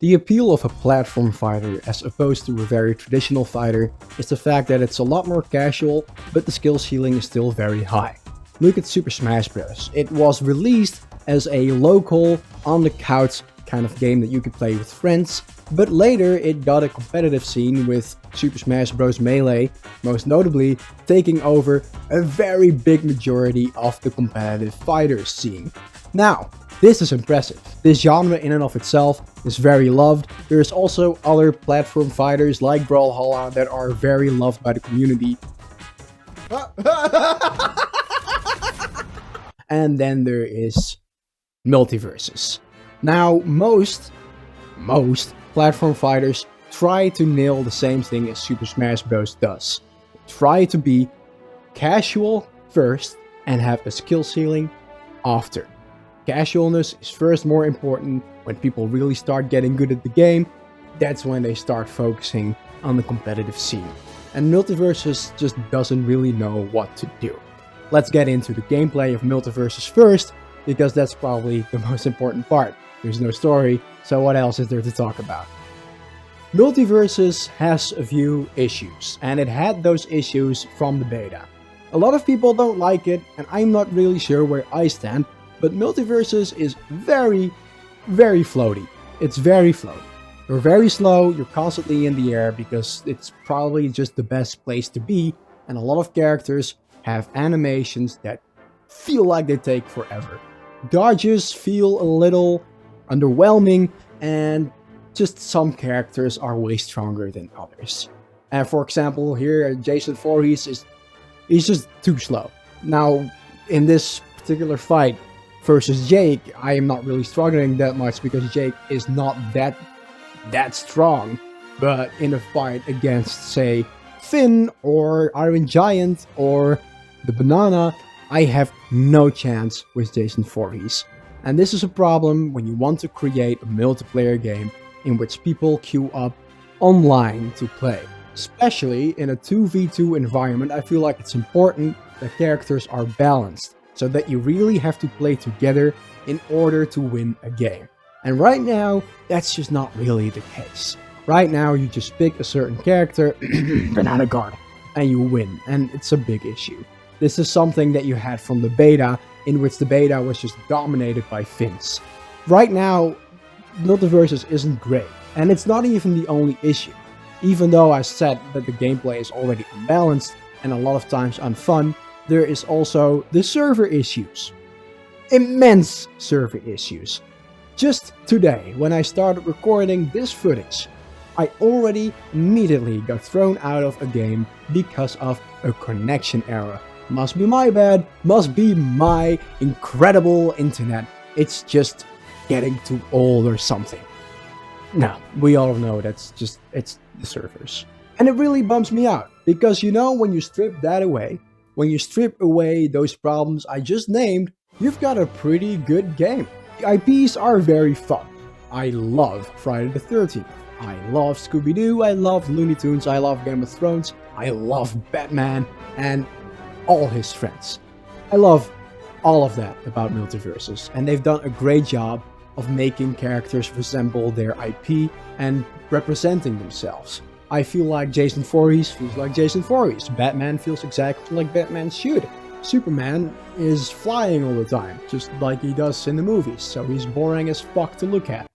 The appeal of a platform fighter as opposed to a very traditional fighter is the fact that it's a lot more casual, but the skill ceiling is still very high. Look at Super Smash Bros. It was released as a local, on-the-couch kind of game that you could play with friends, but later it got a competitive scene with Super Smash Bros. Melee, most notably taking over a very big majority of the competitive fighter scene. Now, this is impressive. This genre in and of itself is very loved. There's also other platform fighters like Brawlhalla that are very loved by the community. And then there is Multiversus. Now, most platform fighters try to nail the same thing as Super Smash Bros. Does. Try to be casual first and have a skill ceiling after. Casualness is first more important. When people really start getting good at the game, that's when they start focusing on the competitive scene. And Multiversus just doesn't really know what to do. Let's get into the gameplay of Multiversus first, because that's probably the most important part. There's no story, so what else is there to talk about? Multiversus has a few issues, and it had those issues from the beta. A lot of people don't like it, and I'm not really sure where I stand, but Multiversus is very, very floaty. It's very floaty. You're very slow, you're constantly in the air because it's probably just the best place to be, and a lot of characters have animations that feel like they take forever. Dodges feel a little underwhelming, and just some characters are way stronger than others. And for example, here Jason Voorhees he's just too slow. Now, in this particular fight versus Jake, I am not really struggling that much because Jake is not that strong. But in a fight against, say, Finn or Iron Giant or the Banana, I have no chance with Jason Voorhees. And this is a problem when you want to create a multiplayer game in which people queue up online to play. Especially in a 2v2 environment, I feel like it's important that characters are balanced, so that you really have to play together in order to win a game. And right now, that's just not really the case. Right now, you just pick a certain character, Banana Guard, and you win, and it's a big issue. This is something that you had from the beta, in which the beta was just dominated by Finns. Right now, Multiversus isn't great, and it's not even the only issue. Even though I said that the gameplay is already unbalanced and a lot of times unfun, there is also the server issues. Immense server issues. Just today, when I started recording this footage, I already immediately got thrown out of a game because of a connection error. Must be my bad, must be my incredible internet. It's just getting too old or something. No, we all know it's the servers. And it really bums me out, because you know, when you strip that away, when you strip away those problems I just named, you've got a pretty good game. The IPs are very fun. I love Friday the 13th. I love Scooby-Doo, I love Looney Tunes, I love Game of Thrones, I love Batman, and all his friends. I love all of that about Multiversus, and they've done a great job of making characters resemble their IP and representing themselves. I feel like Jason Voorhees feels like Jason Voorhees. Batman feels exactly like Batman should. Superman is flying all the time, just like he does in the movies, so he's boring as fuck to look at.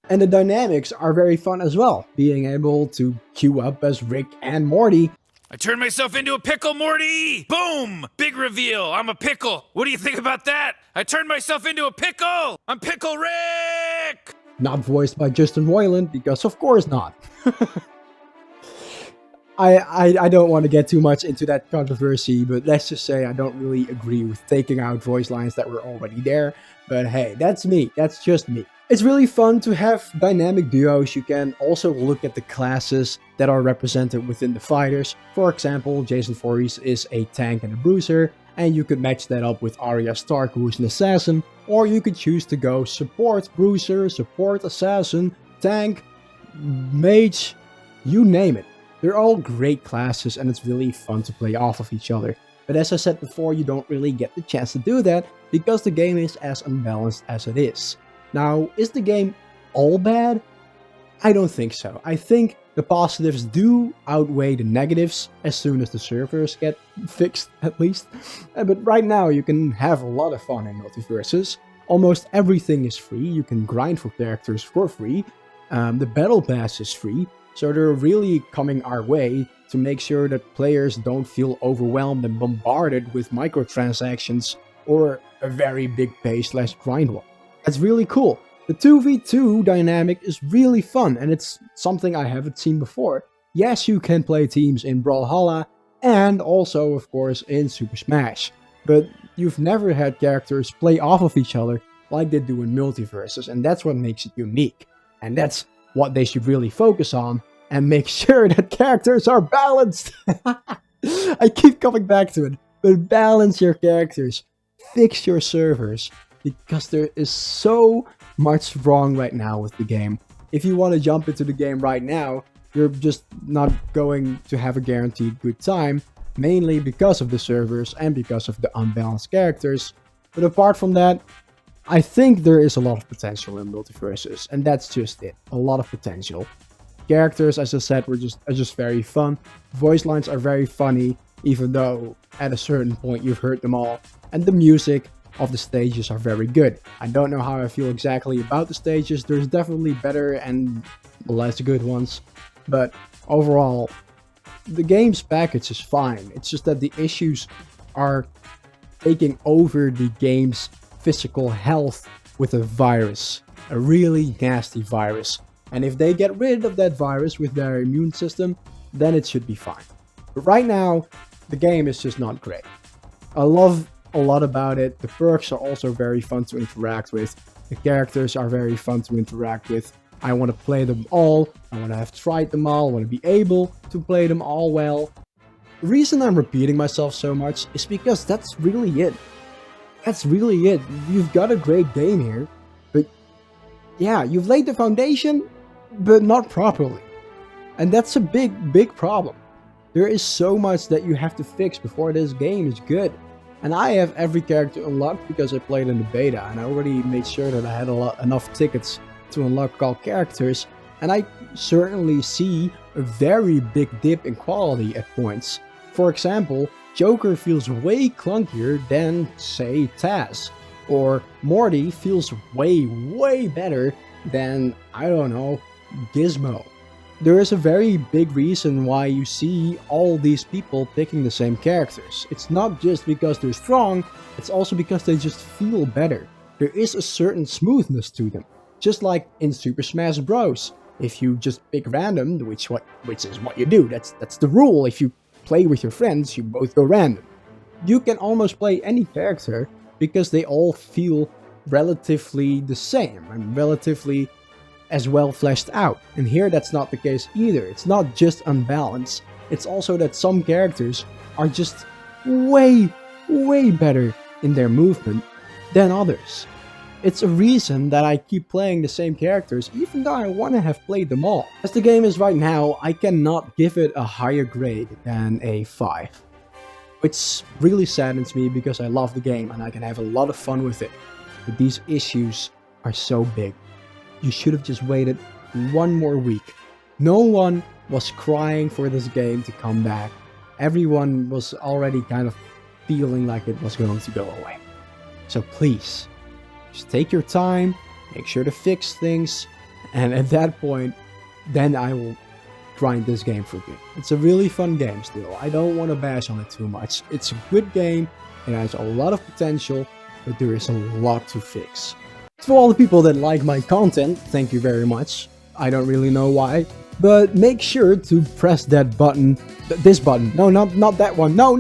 And the dynamics are very fun as well, being able to queue up as Rick and Morty. I turned myself into a pickle, Morty! Boom! Big reveal, I'm a pickle. What do you think about that? I turned myself into a pickle! I'm Pickle Rick! Not voiced by Justin Roiland, because of course not. I don't want to get too much into that controversy, but let's just say I don't really agree with taking out voice lines that were already there. But hey, that's me. That's just me. It's really fun to have dynamic duos. You can also look at the classes that are represented within the fighters. For example, Jason Voorhees is a tank and a bruiser, and you could match that up with Arya Stark, who is an assassin, or you could choose to go support bruiser, support assassin, tank, mage, you name it. They're all great classes, and it's really fun to play off of each other. But as I said before, you don't really get the chance to do that because the game is as unbalanced as it is. Now, is the game all bad? I don't think so. I think the positives do outweigh the negatives as soon as the servers get fixed, at least. But right now you can have a lot of fun in Multiversus. Almost everything is free. You can grind for characters for free. The battle pass is free. So they're really coming our way to make sure that players don't feel overwhelmed and bombarded with microtransactions or a very big pay/grind one. That's really cool. The 2v2 dynamic is really fun, and it's something I haven't seen before. Yes, you can play teams in Brawlhalla, and also, of course, in Super Smash. But you've never had characters play off of each other like they do in Multiversus, and that's what makes it unique. And that's what they should really focus on, and make sure that characters are balanced! I keep coming back to it, but balance your characters. Fix your servers, because there is so much wrong right now with the game. If you want to jump into the game right now, you're just not going to have a guaranteed good time, mainly because of the servers and because of the unbalanced characters. But apart from that, I think there is a lot of potential in Multiversus, and that's just it. A lot of potential. Characters, as I said, are just very fun. Voice lines are very funny, even though at a certain point you've heard them all. And the music of the stages are very good. I don't know how I feel exactly about the stages. There's definitely better and less good ones. But overall, the game's package is fine. It's just that the issues are taking over the game's physical health with a virus. A really nasty virus. And if they get rid of that virus with their immune system, then it should be fine. But right now, the game is just not great. I love a lot about it. The perks are also very fun to interact with. The characters are very fun to interact with. I want to play them all. I want to have tried them all. I want to be able to play them all well. The reason I'm repeating myself so much is because that's really it. That's really it. You've got a great game here, but yeah, you've laid the foundation, but not properly. And that's a big problem. There is so much that you have to fix before this game is good. And I have every character unlocked because I played in the beta, and I already made sure that I had enough tickets to unlock all characters, and I certainly see a very big dip in quality at points. For example, Joker feels way clunkier than, say, Taz, or Morty feels way better than, I don't know, Gizmo. There is a very big reason why you see all these people picking the same characters. It's not just because they're strong, it's also because they just feel better. There is a certain smoothness to them. Just like in Super Smash Bros. If you just pick random, which is what you do, that's the rule. If you play with your friends, you both go random. You can almost play any character because they all feel relatively the same and relatively as well fleshed out. And here that's not the case either. It's not just unbalanced, it's also that some characters are just way better in their movement than others. It's a reason that I keep playing the same characters even though I want to have played them all. As the game is right now, I cannot give it a higher grade than a 5. Which really saddens me because I love the game and I can have a lot of fun with it. But these issues are so big. You should have just waited one more week. No one was crying for this game to come back. Everyone was already kind of feeling like it was going to go away. So please, just take your time, make sure to fix things, and at that point, then I will grind this game for good. It's a really fun game still. I don't want to bash on it too much. It's a good game, it has a lot of potential, but there is a lot to fix. To all the people that like my content, thank you very much. I don't really know why, but make sure to press that button, this button. No, not that one. No.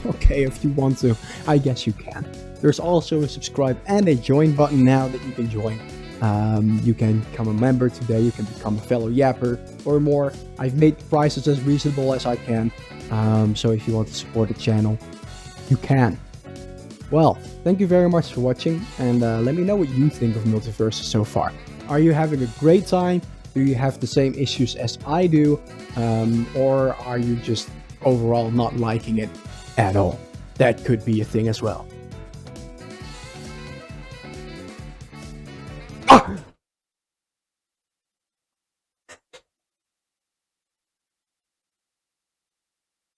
Okay, if you want to, I guess you can. There's also a subscribe and a join button now that you can join. You can become a member today, you can become a fellow yapper or more. I've made the prices as reasonable as I can, so if you want to support the channel, you can. Well, thank you very much for watching, and let me know what you think of Multiversus so far. Are you having a great time? Do you have the same issues as I do? Or are you just overall not liking it at all? That could be a thing as well.